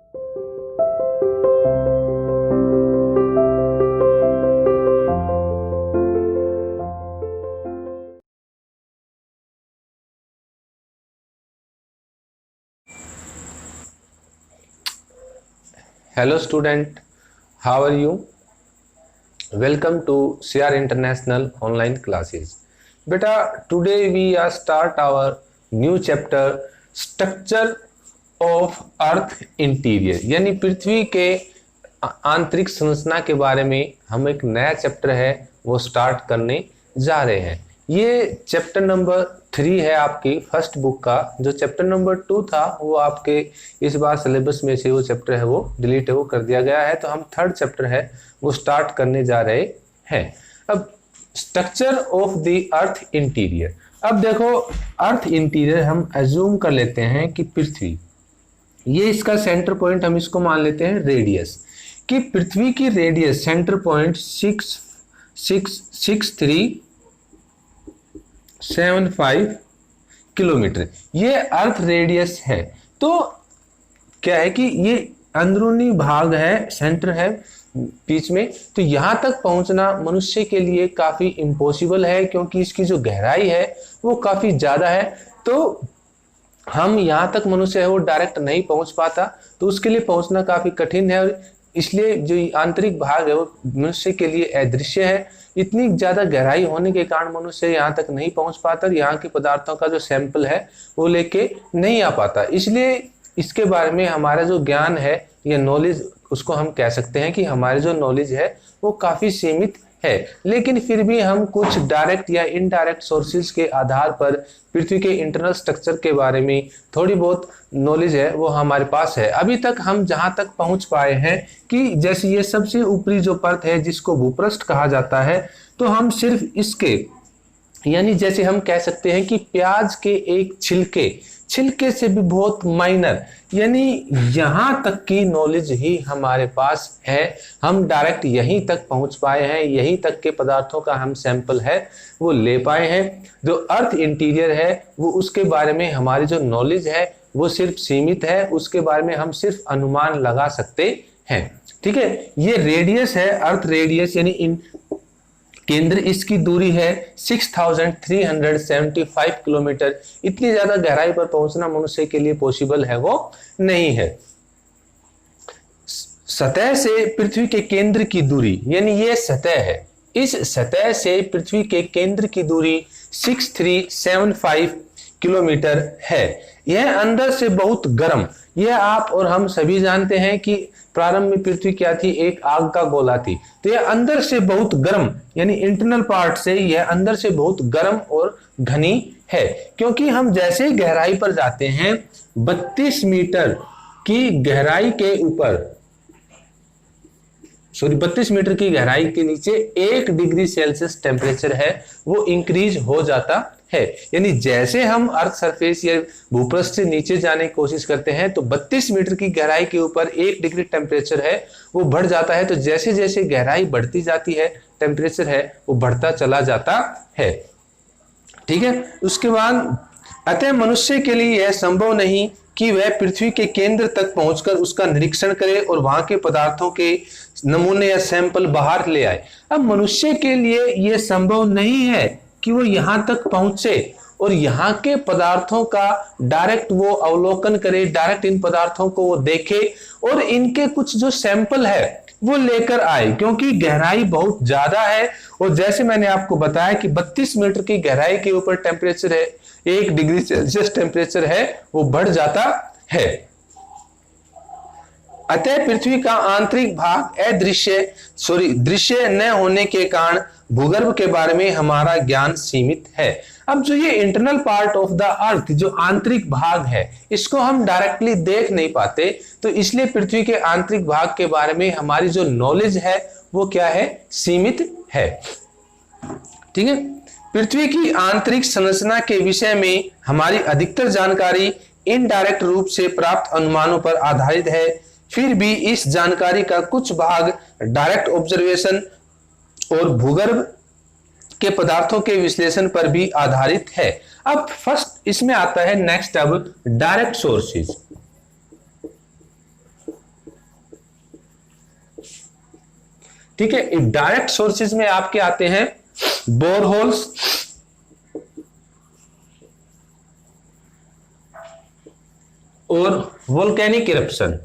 Hello student, how are you? Welcome to CR International online classes. Beta, today we are start our new chapter Structure of Earth Interior, यानी पृथ्वी के आंतरिक संरचना के बारे में हम एक नया चैप्टर है वो स्टार्ट करने जा रहे हैं। ये चैप्टर नंबर 3 है आपकी फर्स्ट बुक का। जो चैप्टर नंबर 2 था वो आपके इस बार सिलेबस में से वो चैप्टर है वो डिलीट है वो कर दिया गया है, तो हम थर्ड चैप्टर है वो स्टार्ट करने जा रहे हैं। अब structure of the earth interior. अब देखो अर्थ इंटीरियर हम एज्यूम कर लेते हैं कि पृथ्वी, ये इसका सेंटर पॉइंट हम इसको मान लेते हैं रेडियस, कि पृथ्वी की रेडियस सेंटर पॉइंट 66375 किलोमीटर, ये अर्थ रेडियस है। तो क्या है कि ये अंदरूनी भाग है, सेंटर है बीच में, तो यहां तक पहुंचना मनुष्य के लिए काफी इम्पॉसिबल है, क्योंकि इसकी जो गहराई है वो काफी ज्यादा है। तो हम यहाँ तक मनुष्य है वो डायरेक्ट नहीं पहुंच पाता, तो उसके लिए पहुंचना काफी कठिन है, और इसलिए जो आंतरिक भाग है वो मनुष्य के लिए अदृश्य है। इतनी ज्यादा गहराई होने के कारण मनुष्य यहाँ तक नहीं पहुंच पाता, और यहाँ के पदार्थों का जो सैंपल है वो लेके नहीं आ पाता। इसलिए इसके बारे में हमारा जो ज्ञान है या नॉलेज, उसको हम कह सकते हैं कि हमारी जो नॉलेज है वो काफी सीमित है। लेकिन फिर भी हम कुछ डायरेक्ट या इनडायरेक्ट सोर्सेज के आधार पर पृथ्वी के इंटरनल स्ट्रक्चर के बारे में थोड़ी बहुत नॉलेज है वो हमारे पास है। अभी तक हम जहां तक पहुंच पाए हैं कि जैसे ये सबसे ऊपरी जो परत है जिसको भूपृष्ठ कहा जाता है, तो हम सिर्फ इसके, यानी जैसे हम कह सकते हैं कि प्याज के एक छिलके से भी बहुत माइनर, यानी यहां तक की नॉलेज ही हमारे पास है। हम डायरेक्ट यहीं तक पहुंच पाए हैं, यहीं तक के पदार्थों का हम सैंपल है वो ले पाए हैं। जो अर्थ इंटीरियर है वो उसके बारे में हमारी जो नॉलेज है वो सिर्फ सीमित है, उसके बारे में हम सिर्फ अनुमान लगा सकते हैं। ठीक है, ये रेडियस है, अर्थ रेडियस, यानी केंद्र इसकी दूरी है 6375 किलोमीटर। इतनी ज्यादा गहराई पर पहुंचना मनुष्य के लिए पॉसिबल है वो नहीं है। सतह से पृथ्वी के केंद्र की दूरी, यानी ये सतह है, इस सतह से पृथ्वी के केंद्र की दूरी 6375 किलोमीटर है। यह अंदर से बहुत गर्म, यह आप और हम सभी जानते हैं कि प्रारंभ में पृथ्वी क्या थी, एक आग का गोला थी। तो यह अंदर से बहुत गर्म, यानी इंटरनल पार्ट से यह अंदर से बहुत गर्म और घनी है, क्योंकि हम जैसे ही गहराई पर जाते हैं 32 मीटर की गहराई के ऊपर, 32 मीटर की गहराई के नीचे 1 डिग्री सेल्सियस टेम्परेचर है वो इंक्रीज हो जाता है। यानी जैसे हम अर्थ सरफेस या भूपृष्ठ से नीचे जाने की कोशिश करते हैं तो 32 मीटर की गहराई के ऊपर 1 डिग्री टेम्परेचर है वो बढ़ जाता है। तो जैसे जैसे गहराई बढ़ती जाती है टेम्परेचर है वो बढ़ता चला जाता है। ठीक है, उसके बाद अतः मनुष्य के लिए यह संभव नहीं कि वह पृथ्वी के केंद्र तक पहुंचकर उसका निरीक्षण करे और वहां के पदार्थों के नमूने या सैंपल बाहर ले आए। अब मनुष्य के लिए यह संभव नहीं है कि वो यहां तक पहुंचे और यहाँ के पदार्थों का डायरेक्ट वो अवलोकन करे, डायरेक्ट इन पदार्थों को वो देखे और इनके कुछ जो सैंपल है वो लेकर आए, क्योंकि गहराई बहुत ज्यादा है। और जैसे मैंने आपको बताया कि 32 मीटर की गहराई के ऊपर टेम्परेचर है 1 डिग्री सेल्सियस टेम्परेचर है वो बढ़ जाता है। अतः पृथ्वी का आंतरिक भाग दृश्य न होने के कारण भूगर्भ के बारे में हमारा ज्ञान सीमित है। अब जो ये internal part of the earth, जो आंतरिक भाग है, इसको हम डायरेक्टली देख नहीं पाते, तो इसलिए पृथ्वी के आंतरिक भाग के बारे में हमारी जो नॉलेज है वो क्या है, सीमित है। ठीक है, पृथ्वी की आंतरिक संरचना के विषय में हमारी अधिकतर जानकारी इनडायरेक्ट रूप से प्राप्त अनुमानों पर आधारित है। फिर भी इस जानकारी का कुछ भाग डायरेक्ट ऑब्जर्वेशन और भूगर्भ के पदार्थों के विश्लेषण पर भी आधारित है। अब फर्स्ट इसमें आता है नेक्स्ट अब डायरेक्ट सोर्सेज। ठीक है, डायरेक्ट सोर्सेज में आपके आते हैं बोरहोल्स, और वोल्केनिक इरप्शन।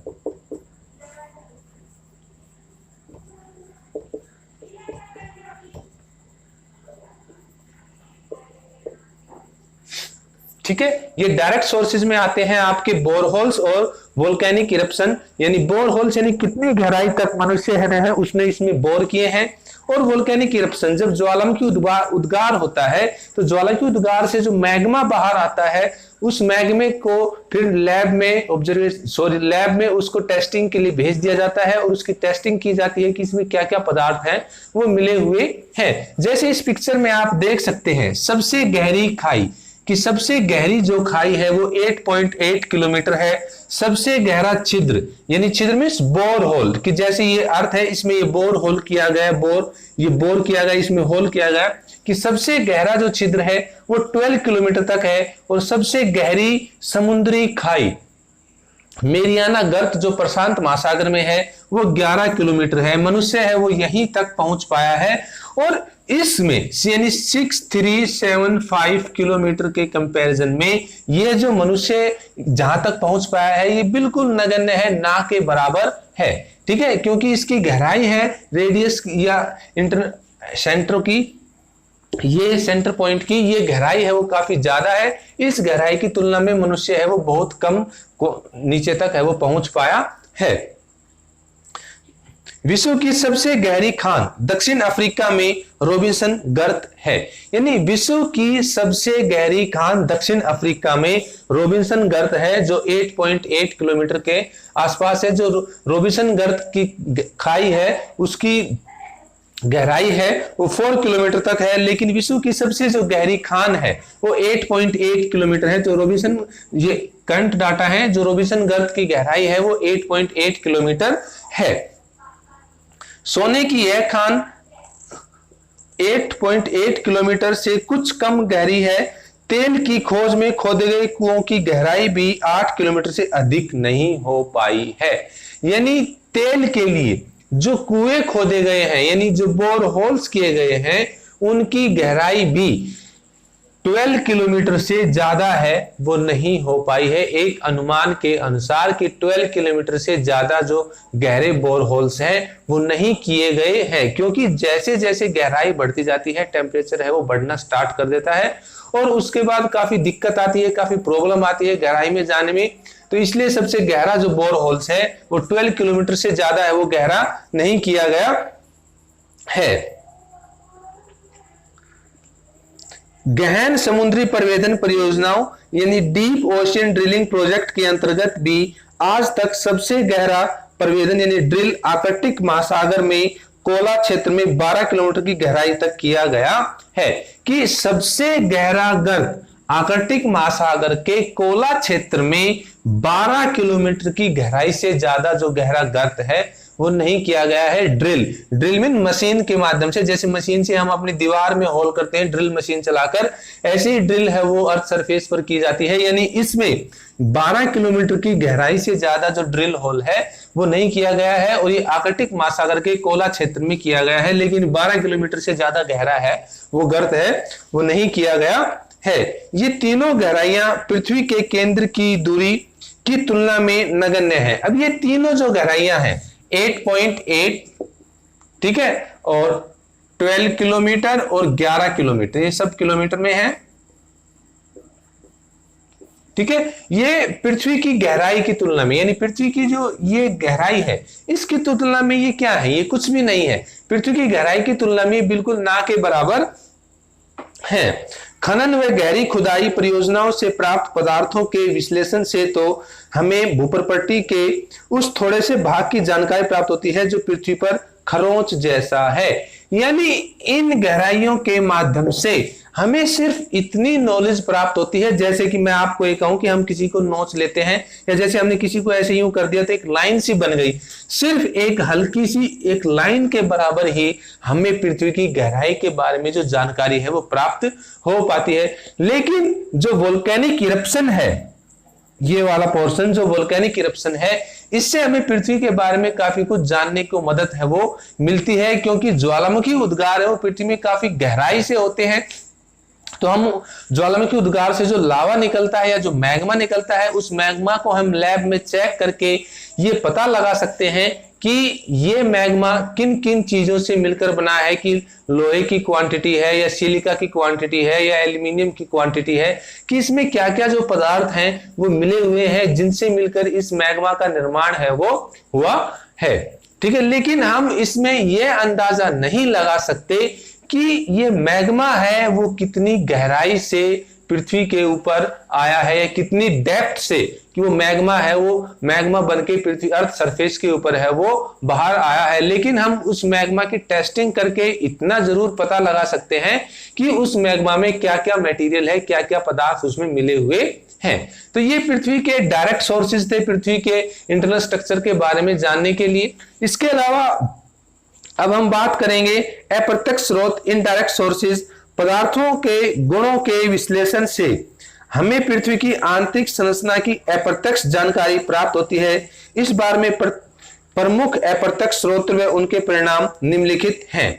ठीक है, ये डायरेक्ट सोर्सेज में आते हैं आपके बोरहोल्स और वोल्केनिक इरप्शन, यानी बोरहोल्स यानी कितनी गहराई तक मनुष्य है उसने इसमें बोर किए हैं, और वोल्केनिक इरप्शन जब ज्वालामुखी उद्गार होता है तो ज्वालामुखी उद्गार से जो मैग्मा बाहर आता है उस मैग्मे को फिर लैब में उसको टेस्टिंग के लिए भेज दिया जाता है, और उसकी टेस्टिंग की जाती है कि इसमें क्या क्या पदार्थ हैं वो मिले हुए हैं। जैसे इस पिक्चर में आप देख सकते हैं सबसे गहरी खाई कि सबसे गहरी जो खाई है वो 8.8 किलोमीटर है। सबसे गहरा छिद्र यानी छिद्र मींस बोर होल, कि जैसे ये अर्थ है इसमें ये बोर होल किया गया, ये बोर किया गया, इसमें होल किया गया, कि सबसे गहरा जो छिद्र है वो 12 किलोमीटर तक है। और सबसे गहरी समुद्री खाई मेरियाना गर्त जो प्रशांत महासागर में है वो 11 किलोमीटर है। मनुष्य है वो यहीं तक पहुंच पाया है, और इसमें यानी 6375 किलोमीटर के कंपैरिजन में ये जो मनुष्य जहां तक पहुंच पाया है ये बिल्कुल नगण्य है, ना के बराबर है। ठीक है, क्योंकि इसकी गहराई है रेडियस या सेंटर की, ये सेंटर पॉइंट की ये गहराई है वो काफी ज्यादा है। इस गहराई की तुलना में मनुष्य है वो बहुत कम नीचे तक है वो पहुंच पाया है। विश्व की सबसे गहरी खान दक्षिण अफ्रीका में रॉबिन्सन गर्त है, यानी विश्व की सबसे गहरी खान दक्षिण अफ्रीका में रॉबिन्सन गर्त है जो 8.8 किलोमीटर के आसपास है। जो रॉबिन्सन गर्त की खाई है उसकी गहराई है वो 4 किलोमीटर तक है, लेकिन विश्व की सबसे जो गहरी खान है वो 8.8 किलोमीटर है। तो रॉबिन्सन, ये करंट डाटा है, जो रॉबिन्सन गर्त की गहराई है वो 8.8 किलोमीटर है। सोने की यह खान 8.8 किलोमीटर से कुछ कम गहरी है। तेल की खोज में खोदे गए कुओं की गहराई भी 8 किलोमीटर से अधिक नहीं हो पाई है, यानी तेल के लिए जो कुएं खोदे गए हैं यानी जो बोर होल्स किए गए हैं उनकी गहराई भी 12 किलोमीटर से ज्यादा है वो नहीं हो पाई है। एक अनुमान के अनुसार कि 12 किलोमीटर से ज्यादा जो गहरे बोर होल्स हैं वो नहीं किए गए हैं, क्योंकि जैसे जैसे गहराई बढ़ती जाती है टेम्परेचर है वो बढ़ना स्टार्ट कर देता है, और उसके बाद काफी दिक्कत आती है, काफी प्रॉब्लम आती है गहराई में जाने में। तो इसलिए सबसे गहरा जो बोर होल्स है वो 12 किलोमीटर से ज्यादा है वो गहरा नहीं किया गया है। गहन समुद्री प्रवेदन परियोजनाओं यानी डीप ओशियन ड्रिलिंग प्रोजेक्ट के अंतर्गत भी आज तक सबसे गहरा प्रवेदन यानी ड्रिल आर्कटिक महासागर में कोला क्षेत्र में 12 किलोमीटर की गहराई तक किया गया है। कि सबसे गहरा गर्त आर्कटिक महासागर के कोला क्षेत्र में 12 किलोमीटर की गहराई से ज्यादा जो गहरा गर्त है वो नहीं किया गया है। ड्रिल मीन मशीन के माध्यम से, जैसे मशीन से हम अपनी दीवार में होल करते हैं ड्रिल मशीन चलाकर, ऐसी ही ड्रिल है वो अर्थ सरफेस पर की जाती है, यानी इसमें 12 किलोमीटर की गहराई से ज्यादा जो ड्रिल होल है वो नहीं किया गया है, और ये आर्कटिक महासागर के कोला क्षेत्र में किया गया है, लेकिन 12 किलोमीटर से ज्यादा गहरा है वो गर्त है वो नहीं किया गया है। ये तीनों गहराइयां पृथ्वी के केंद्र की दूरी की तुलना में नगण्य है। अब ये तीनों जो गहराइयां हैं 8.8, ठीक है, और 12 किलोमीटर और 11 किलोमीटर, ये सब किलोमीटर में है। ठीक है, ये पृथ्वी की गहराई की तुलना में, यानी पृथ्वी की जो ये गहराई है इसकी तुलना में ये क्या है, ये कुछ भी नहीं है। पृथ्वी की गहराई की तुलना में बिल्कुल ना के बराबर है। खनन व गहरी खुदाई परियोजनाओं से प्राप्त पदार्थों के विश्लेषण से तो हमें भूप्रपट्टी के उस थोड़े से भाग की जानकारी प्राप्त होती है जो पृथ्वी पर खरोंच जैसा है, यानी इन गहराइयों के माध्यम से हमें सिर्फ इतनी नॉलेज प्राप्त होती है। जैसे कि मैं आपको ये कहूं कि हम किसी को नोच लेते हैं, या जैसे हमने किसी को ऐसे यूं कर दिया तो एक लाइन सी बन गई, सिर्फ एक हल्की सी एक लाइन के बराबर ही हमें पृथ्वी की गहराई के बारे में जो जानकारी है वो प्राप्त हो पाती है। लेकिन जो वोल्केनिक इरप्शन है ये वाला पोर्शन जो वोल्केनिक इरप्शन है, इससे हमें पृथ्वी के बारे में काफी कुछ जानने को मदद है वो मिलती है, क्योंकि ज्वालामुखी उद्गार है वो पृथ्वी में काफी गहराई से होते हैं। तो हम ज्वालामुखी उद्गार से जो लावा निकलता है या जो मैग्मा निकलता है, उस मैग्मा को हम लैब में चेक करके ये पता लगा सकते हैं कि ये मैग्मा किन किन चीजों से मिलकर बना है, कि लोहे की क्वांटिटी है या सिलिका की क्वांटिटी है या एल्यूमिनियम की क्वांटिटी है, कि इसमें क्या क्या जो पदार्थ हैं वो मिले हुए हैं जिनसे मिलकर इस मैग्मा का निर्माण है वो हुआ है। ठीक है, लेकिन हम इसमें यह अंदाजा नहीं लगा सकते कि ये मैग्मा है वो कितनी गहराई से पृथ्वी के ऊपर आया है या कितनी डेप्थ से, कि वो मैग्मा है वो मैग्मा बनके पृथ्वी अर्थ सरफेस के ऊपर है वो बाहर आया है। लेकिन हम उस मैग्मा की टेस्टिंग करके इतना जरूर पता लगा सकते हैं कि उस मैग्मा में क्या क्या मटेरियल है, क्या क्या पदार्थ उसमें मिले हुए हैं। तो ये पृथ्वी के डायरेक्ट सोर्सेज थे पृथ्वी के इंटरनल स्ट्रक्चर के बारे में जानने के लिए। इसके अलावा अब हम बात करेंगे अप्रत्यक्ष स्रोत, इनडायरेक्ट सोर्सेज। पदार्थों के गुणों के विश्लेषण से हमें पृथ्वी की आंतरिक संरचना की अप्रत्यक्ष जानकारी प्राप्त होती है। इस बारे में प्रमुख अप्रत्यक्ष स्रोत व उनके परिणाम निम्नलिखित हैं।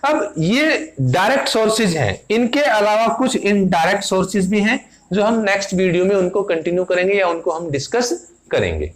अब ये डायरेक्ट सोर्सेज हैं, इनके अलावा कुछ इनडायरेक्ट सोर्सेज भी हैं जो हम नेक्स्ट वीडियो में उनको कंटिन्यू करेंगे या उनको हम डिस्कस करेंगे।